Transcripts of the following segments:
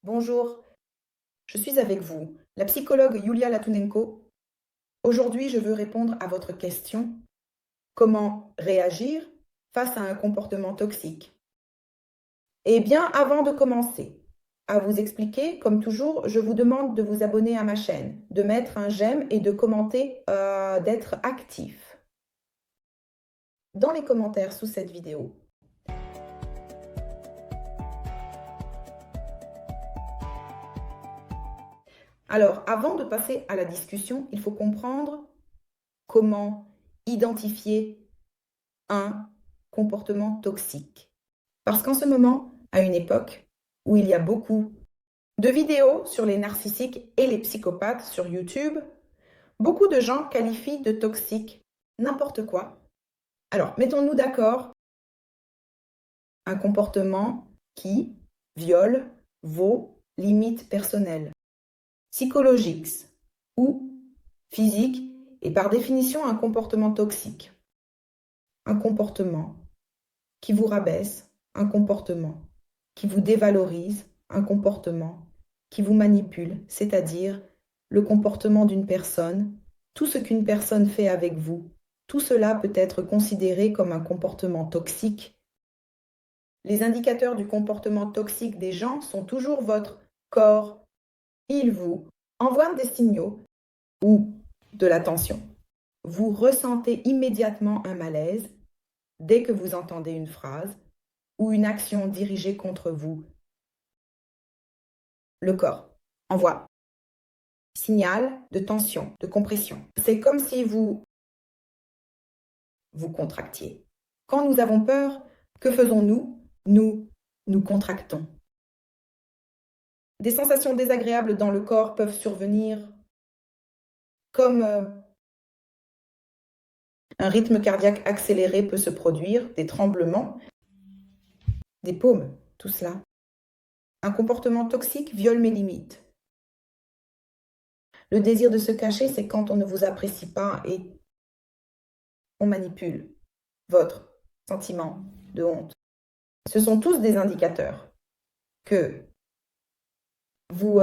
Bonjour, je suis avec vous, la psychologue Yulia Latunenko. Aujourd'hui, je veux répondre à votre question: comment réagir face à un comportement toxique? Eh bien, avant de commencer à vous expliquer, comme toujours, je vous demande de vous abonner à ma chaîne, de mettre un j'aime et de commenter, d'être actif. Dans les commentaires sous cette vidéo, alors, avant de passer à la discussion, il faut comprendre comment identifier un comportement toxique. Parce qu'en ce moment, à une époque où il y a beaucoup de vidéos sur les narcissiques et les psychopathes sur YouTube, beaucoup de gens qualifient de toxique n'importe quoi. Alors, mettons-nous d'accord, un comportement qui viole vos limites personnelles, psychologiques ou physiques, et par définition un comportement toxique. Un comportement qui vous rabaisse, un comportement qui vous dévalorise, un comportement qui vous manipule, c'est-à-dire le comportement d'une personne, tout ce qu'une personne fait avec vous, tout cela peut être considéré comme un comportement toxique. Les indicateurs du comportement toxique des gens sont toujours votre corps. Ils vous envoient des signaux ou de la tension. Vous ressentez immédiatement un malaise dès que vous entendez une phrase ou une action dirigée contre vous. Le corps envoie signal de tension, de compression. C'est comme si vous contractiez. Quand nous avons peur, que faisons-nous? Nous contractons. Des sensations désagréables dans le corps peuvent survenir, comme un rythme cardiaque accéléré peut se produire, des tremblements, des paumes, tout cela. Un comportement toxique viole mes limites. Le désir de se cacher, c'est quand on ne vous apprécie pas et on manipule votre sentiment de honte. Ce sont tous des indicateurs que vous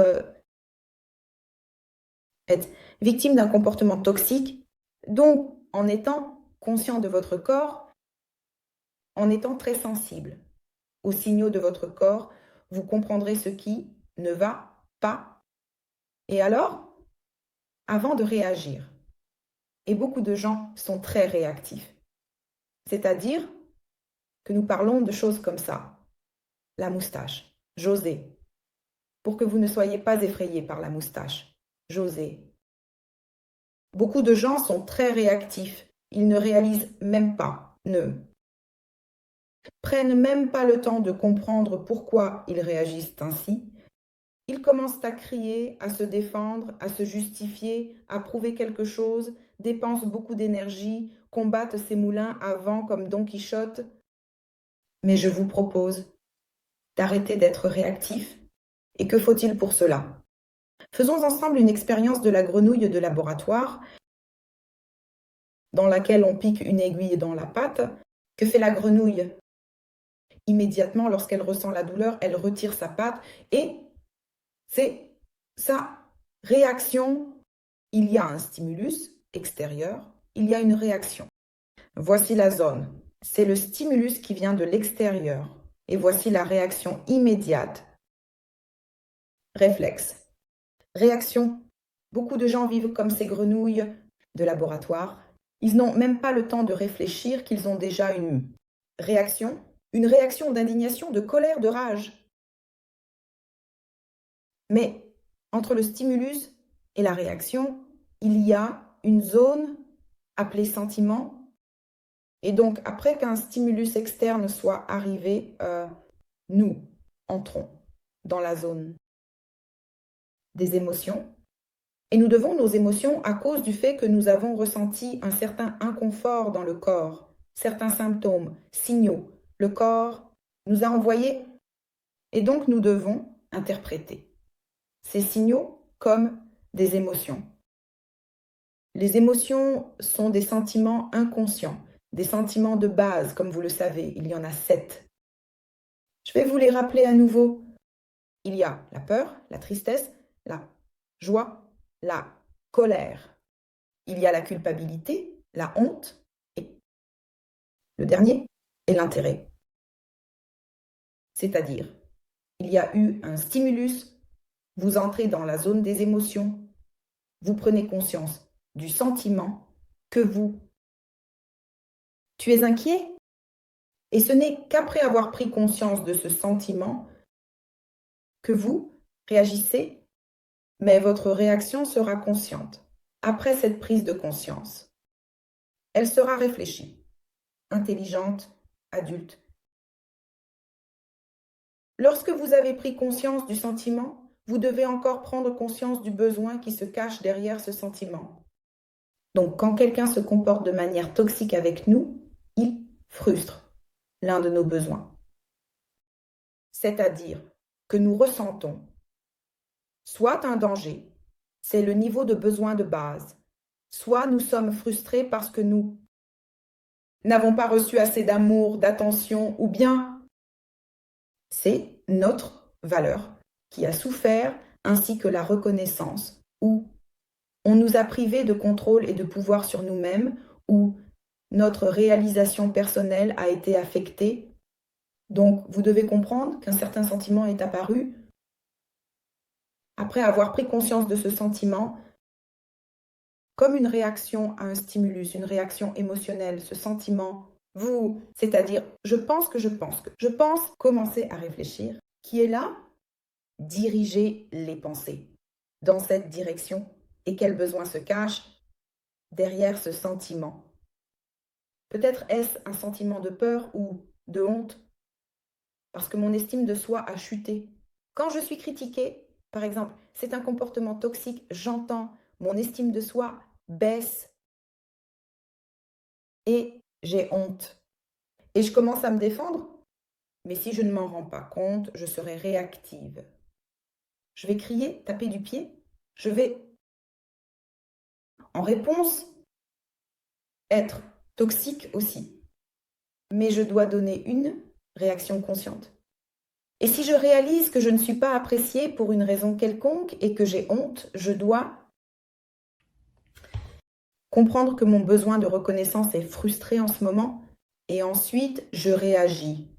êtes victime d'un comportement toxique. Donc, en étant conscient de votre corps, en étant très sensible aux signaux de votre corps, vous comprendrez ce qui ne va pas. Et alors, avant de réagir, et beaucoup de gens sont très réactifs, c'est-à-dire que nous parlons de choses comme ça. La moustache, j'osais. Pour que vous ne soyez pas effrayés par la moustache, j'osais. Beaucoup de gens sont très réactifs. Ils ne réalisent même pas, ne prennent même pas le temps de comprendre pourquoi ils réagissent ainsi. Ils commencent à crier, à se défendre, à se justifier, à prouver quelque chose, dépensent beaucoup d'énergie, combattent ces moulins à vent comme Don Quichotte. Mais je vous propose d'arrêter d'être réactif. Et que faut-il pour cela? Faisons ensemble une expérience de la grenouille de laboratoire dans laquelle on pique une aiguille dans la patte. Que fait la grenouille? Immédiatement, lorsqu'elle ressent la douleur, elle retire sa patte et c'est sa réaction. Il y a un stimulus extérieur, il y a une réaction. Voici la zone. C'est le stimulus qui vient de l'extérieur et voici la réaction immédiate. Réflexe. Réaction. Beaucoup de gens vivent comme ces grenouilles de laboratoire. Ils n'ont même pas le temps de réfléchir qu'ils ont déjà une réaction d'indignation, de colère, de rage. Mais entre le stimulus et la réaction, il y a une zone appelée sentiment. Et donc, après qu'un stimulus externe soit arrivé, nous entrons dans la zone des émotions. Et nous devons nos émotions à cause du fait que nous avons ressenti un certain inconfort dans le corps, certains symptômes, signaux. Le corps nous a envoyés et donc nous devons interpréter ces signaux comme des émotions. Les émotions sont des sentiments inconscients, des sentiments de base, comme vous le savez, il y en a 7. Je vais vous les rappeler à nouveau. il y a la peur, la tristesse, la joie, la colère. Il y a la culpabilité, la honte et le dernier est l'intérêt. C'est-à-dire, il y a eu un stimulus, vous entrez dans la zone des émotions, vous prenez conscience du sentiment que tu es inquiet. Et ce n'est qu'après avoir pris conscience de ce sentiment que vous réagissez, mais votre réaction sera consciente. Après cette prise de conscience, elle sera réfléchie, intelligente, adulte. Lorsque vous avez pris conscience du sentiment, vous devez encore prendre conscience du besoin qui se cache derrière ce sentiment. Donc, quand quelqu'un se comporte de manière toxique avec nous, il frustre l'un de nos besoins. C'est-à-dire que nous ressentons soit un danger, c'est le niveau de besoin de base, soit nous sommes frustrés parce que nous n'avons pas reçu assez d'amour, d'attention, ou bien c'est notre valeur qui a souffert, ainsi que la reconnaissance, ou on nous a privés de contrôle et de pouvoir sur nous-mêmes, ou notre réalisation personnelle a été affectée. Donc, vous devez comprendre qu'un certain sentiment est apparu. Après avoir pris conscience de ce sentiment, comme une réaction à un stimulus, une réaction émotionnelle, ce sentiment, c'est-à-dire, je pense, commencer à réfléchir, qui est là, diriger les pensées dans cette direction et quel besoin se cache derrière ce sentiment. Peut-être est-ce un sentiment de peur ou de honte, parce que mon estime de soi a chuté. Quand je suis critiquée, par exemple, c'est un comportement toxique, j'entends, mon estime de soi baisse et j'ai honte. Et je commence à me défendre, mais si je ne m'en rends pas compte, je serai réactive. Je vais crier, taper du pied, je vais, en réponse, être toxique aussi. Mais je dois donner une réaction consciente. Et si je réalise que je ne suis pas appréciée pour une raison quelconque et que j'ai honte, je dois comprendre que mon besoin de reconnaissance est frustré en ce moment et ensuite je réagis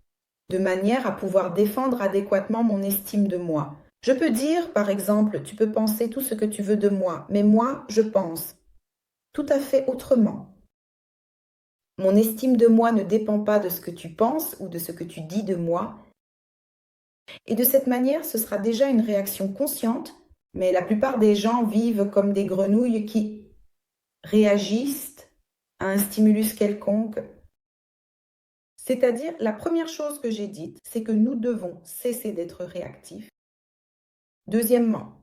de manière à pouvoir défendre adéquatement mon estime de moi. Je peux dire, par exemple, tu peux penser tout ce que tu veux de moi, mais moi, je pense tout à fait autrement. Mon estime de moi ne dépend pas de ce que tu penses ou de ce que tu dis de moi. Et de cette manière, ce sera déjà une réaction consciente, mais la plupart des gens vivent comme des grenouilles qui réagissent à un stimulus quelconque. C'est-à-dire, la première chose que j'ai dite, c'est que nous devons cesser d'être réactifs. Deuxièmement,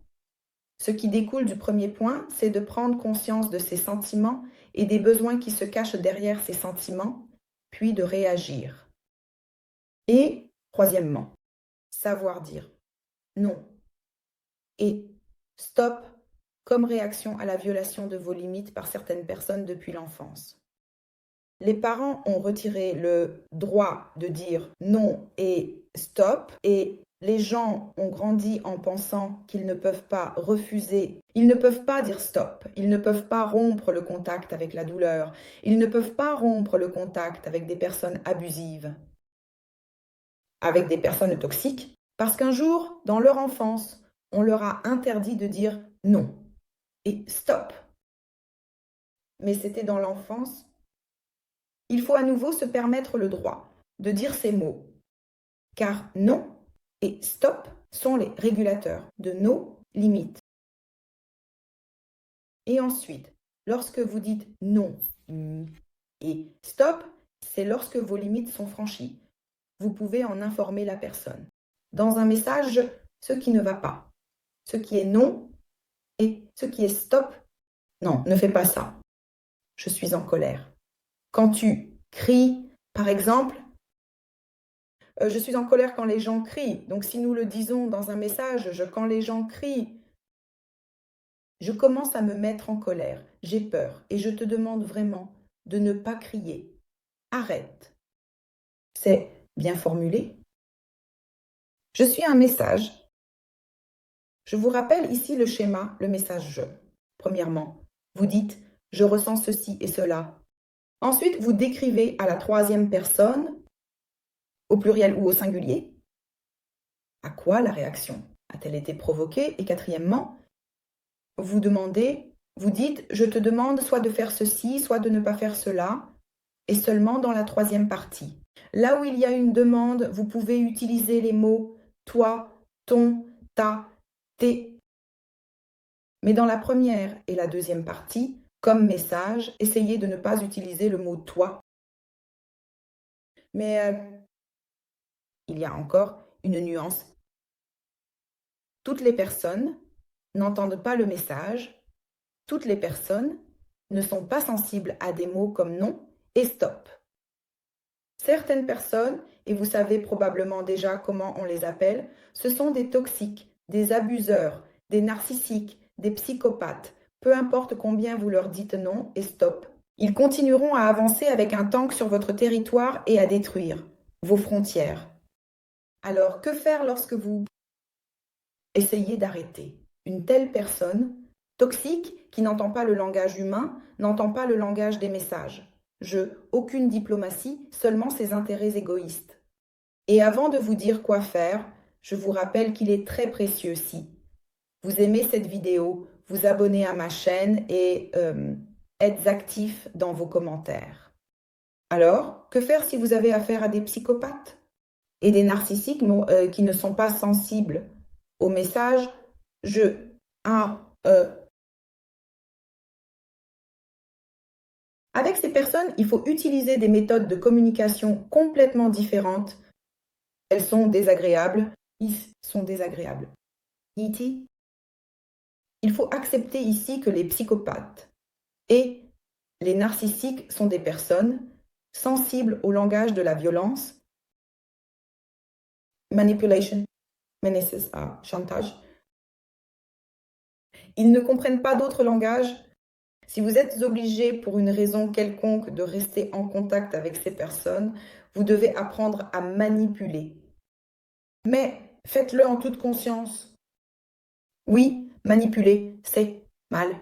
ce qui découle du premier point, c'est de prendre conscience de ses sentiments et des besoins qui se cachent derrière ces sentiments, puis de réagir. Et troisièmement, savoir dire non et stop comme réaction à la violation de vos limites par certaines personnes depuis l'enfance. Les parents ont retiré le droit de dire non et stop et les gens ont grandi en pensant qu'ils ne peuvent pas refuser, ils ne peuvent pas dire stop, ils ne peuvent pas rompre le contact avec la douleur, ils ne peuvent pas rompre le contact avec des personnes abusives, avec des personnes toxiques, parce qu'un jour, dans leur enfance, on leur a interdit de dire non et stop. Mais c'était dans l'enfance. Il faut à nouveau se permettre le droit de dire ces mots, car non et stop sont les régulateurs de nos limites. Et ensuite, lorsque vous dites non et stop, c'est lorsque vos limites sont franchies. Vous pouvez en informer la personne. Dans un message, ce qui ne va pas, ce qui est non et ce qui est stop, non, ne fais pas ça. Je suis en colère. Quand tu cries, par exemple, je suis en colère quand les gens crient. Donc si nous le disons dans un message, quand les gens crient, je commence à me mettre en colère, j'ai peur et je te demande vraiment de ne pas crier. Arrête. C'est bien formulé. Je suis un message Je vous rappelle ici le schéma, le message je. Premièrement, vous dites « je ressens ceci et cela ». Ensuite, vous décrivez à la troisième personne, au pluriel ou au singulier, à quoi la réaction a-t-elle été provoquée. Et quatrièmement, vous dites « je te demande soit de faire ceci, soit de ne pas faire cela », et seulement dans la troisième partie. Là où il y a une demande, vous pouvez utiliser les mots « toi »,« ton »,« ta »,« tes ». Mais dans la première et la deuxième partie, comme message, essayez de ne pas utiliser le mot « toi ». Mais il y a encore une nuance. Toutes les personnes n'entendent pas le message. Toutes les personnes ne sont pas sensibles à des mots comme non et stop. Certaines personnes, et vous savez probablement déjà comment on les appelle, ce sont des toxiques, des abuseurs, des narcissiques, des psychopathes. Peu importe combien vous leur dites non et stop, ils continueront à avancer avec un tank sur votre territoire et à détruire vos frontières. Alors, que faire lorsque vous essayez d'arrêter une telle personne toxique qui n'entend pas le langage humain, n'entend pas le langage des messages? Aucune diplomatie, seulement ses intérêts égoïstes. Et avant de vous dire quoi faire, je vous rappelle qu'il est très précieux si vous aimez cette vidéo, vous abonnez à ma chaîne et êtes actifs dans vos commentaires. Alors, que faire si vous avez affaire à des psychopathes et des narcissiques qui ne sont pas sensibles au message Avec ces personnes, il faut utiliser des méthodes de communication complètement différentes. Elles sont désagréables. Ils sont désagréables. E.T. Il faut accepter ici que les psychopathes et les narcissiques sont des personnes sensibles au langage de la violence, manipulation, menaces, chantage. Ils ne comprennent pas d'autres langages. Si vous êtes obligé pour une raison quelconque de rester en contact avec ces personnes, vous devez apprendre à manipuler. Mais faites-le en toute conscience. Oui, manipuler, c'est mal.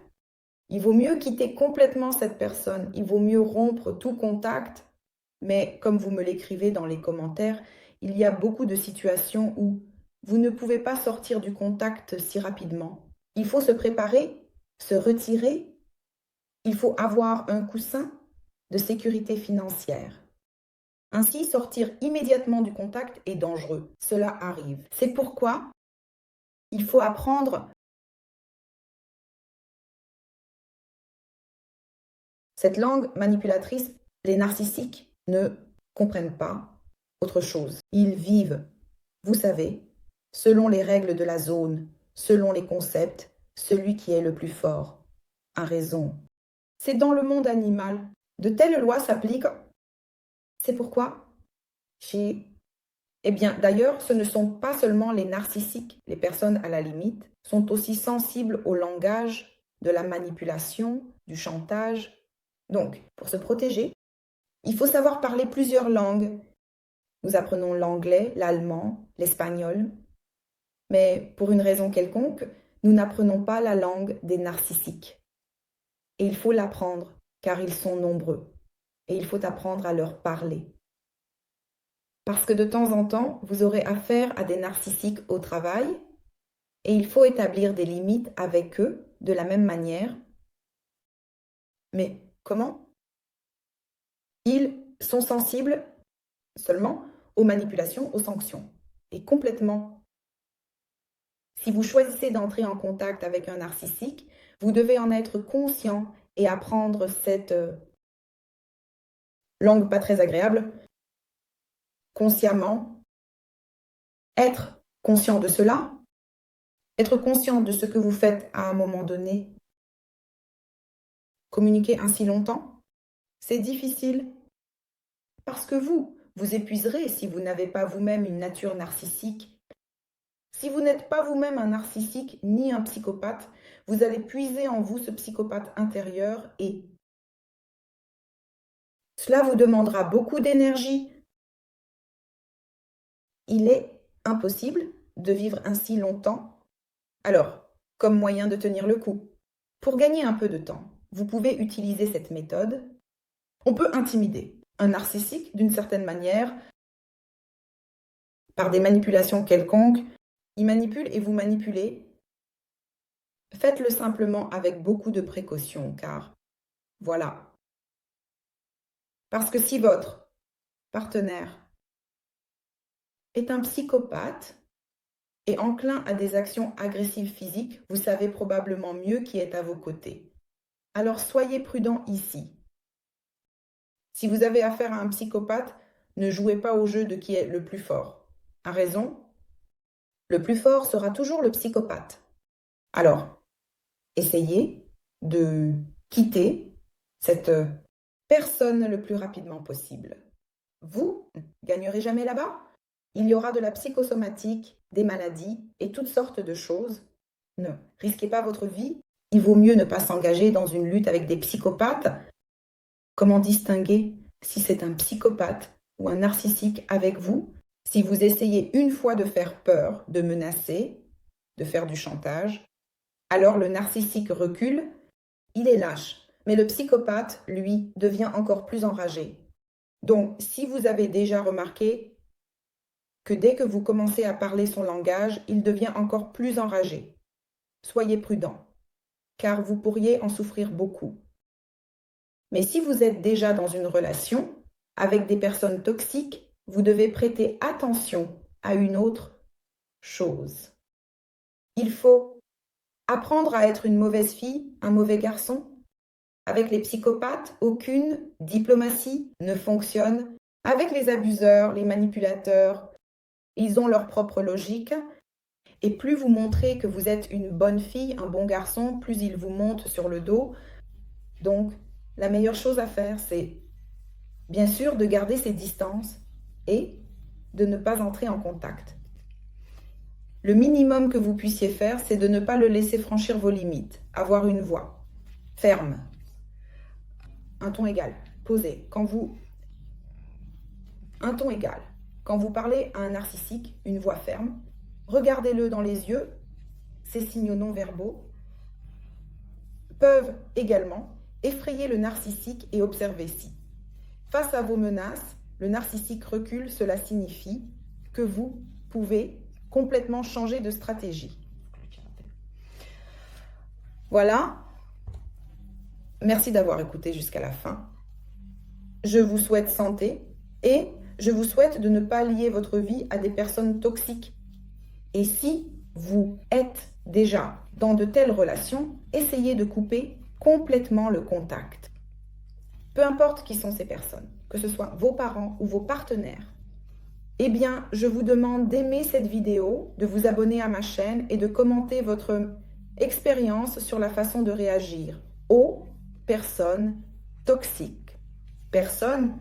Il vaut mieux quitter complètement cette personne. Il vaut mieux rompre tout contact. Mais comme vous me l'écrivez dans les commentaires, il y a beaucoup de situations où vous ne pouvez pas sortir du contact si rapidement. Il faut se préparer, se retirer. Il faut avoir un coussin de sécurité financière. Ainsi, sortir immédiatement du contact est dangereux. Cela arrive. C'est pourquoi il faut apprendre cette langue manipulatrice. Les narcissiques ne comprennent pas autre chose. Ils vivent, vous savez, selon les règles de la zone, selon les concepts, celui qui est le plus fort a raison. C'est dans le monde animal. De telles lois s'appliquent. C'est pourquoi d'ailleurs, ce ne sont pas seulement les narcissiques. Les personnes à la limite sont aussi sensibles au langage de la manipulation, du chantage. Donc, pour se protéger, il faut savoir parler plusieurs langues. Nous apprenons l'anglais, l'allemand, l'espagnol. Mais pour une raison quelconque, nous n'apprenons pas la langue des narcissiques. Et il faut l'apprendre, car ils sont nombreux. Et il faut apprendre à leur parler. Parce que de temps en temps, vous aurez affaire à des narcissiques au travail et il faut établir des limites avec eux de la même manière. Mais comment? Ils sont sensibles seulement aux manipulations, aux sanctions. Et complètement. Si vous choisissez d'entrer en contact avec un narcissique, vous devez en être conscient et apprendre cette langue pas très agréable consciemment, être conscient de cela, être conscient de ce que vous faites à un moment donné. Communiquer ainsi longtemps, c'est difficile parce que vous épuiserez si vous n'avez pas vous-même une nature narcissique. Si vous n'êtes pas vous-même un narcissique ni un psychopathe, vous allez puiser en vous ce psychopathe intérieur et cela vous demandera beaucoup d'énergie. Il est impossible de vivre ainsi longtemps Alors, comme moyen de tenir le coup, pour gagner un peu de temps, vous pouvez utiliser cette méthode. On peut intimider un narcissique d'une certaine manière par des manipulations quelconques. Il manipule et vous manipulez. Faites-le simplement avec beaucoup de précaution, car voilà. Parce que si votre partenaire est un psychopathe et enclin à des actions agressives physiques, vous savez probablement mieux qui est à vos côtés. Alors soyez prudent ici. Si vous avez affaire à un psychopathe, ne jouez pas au jeu de qui est le plus fort. A raison, le plus fort sera toujours le psychopathe. Alors, essayez de quitter cette personne le plus rapidement possible. Vous ne gagnerez jamais là-bas. Il y aura de la psychosomatique, des maladies et toutes sortes de choses. Ne risquez pas votre vie. Il vaut mieux ne pas s'engager dans une lutte avec des psychopathes. Comment distinguer si c'est un psychopathe ou un narcissique avec vous? Si vous essayez une fois de faire peur, de menacer, de faire du chantage, alors le narcissique recule, il est lâche. Mais le psychopathe, lui, devient encore plus enragé. Donc, si vous avez déjà remarqué que dès que vous commencez à parler son langage, il devient encore plus enragé. Soyez prudent, car vous pourriez en souffrir beaucoup. Mais si vous êtes déjà dans une relation avec des personnes toxiques, vous devez prêter attention à une autre chose. Il faut apprendre à être une mauvaise fille, un mauvais garçon. Avec les psychopathes, aucune diplomatie ne fonctionne. Avec les abuseurs, les manipulateurs, ils ont leur propre logique. Et plus vous montrez que vous êtes une bonne fille, un bon garçon, plus ils vous montent sur le dos. Donc, la meilleure chose à faire, c'est bien sûr de garder ses distances et de ne pas entrer en contact. Le minimum que vous puissiez faire, c'est de ne pas le laisser franchir vos limites, avoir une voix ferme, un ton égal, posé. Un ton égal. Quand vous parlez à un narcissique, une voix ferme, regardez-le dans les yeux. Ces signaux non verbaux peuvent également effrayer le narcissique et observer si, face à vos menaces, le narcissique recule, cela signifie que vous pouvez complètement changer de stratégie. Voilà. Merci d'avoir écouté jusqu'à la fin. Je vous souhaite santé et je vous souhaite de ne pas lier votre vie à des personnes toxiques. Et si vous êtes déjà dans de telles relations, essayez de couper complètement le contact. Peu importe qui sont ces personnes, que ce soit vos parents ou vos partenaires, eh bien, je vous demande d'aimer cette vidéo, de vous abonner à ma chaîne et de commenter votre expérience sur la façon de réagir aux personnes toxiques. Personnes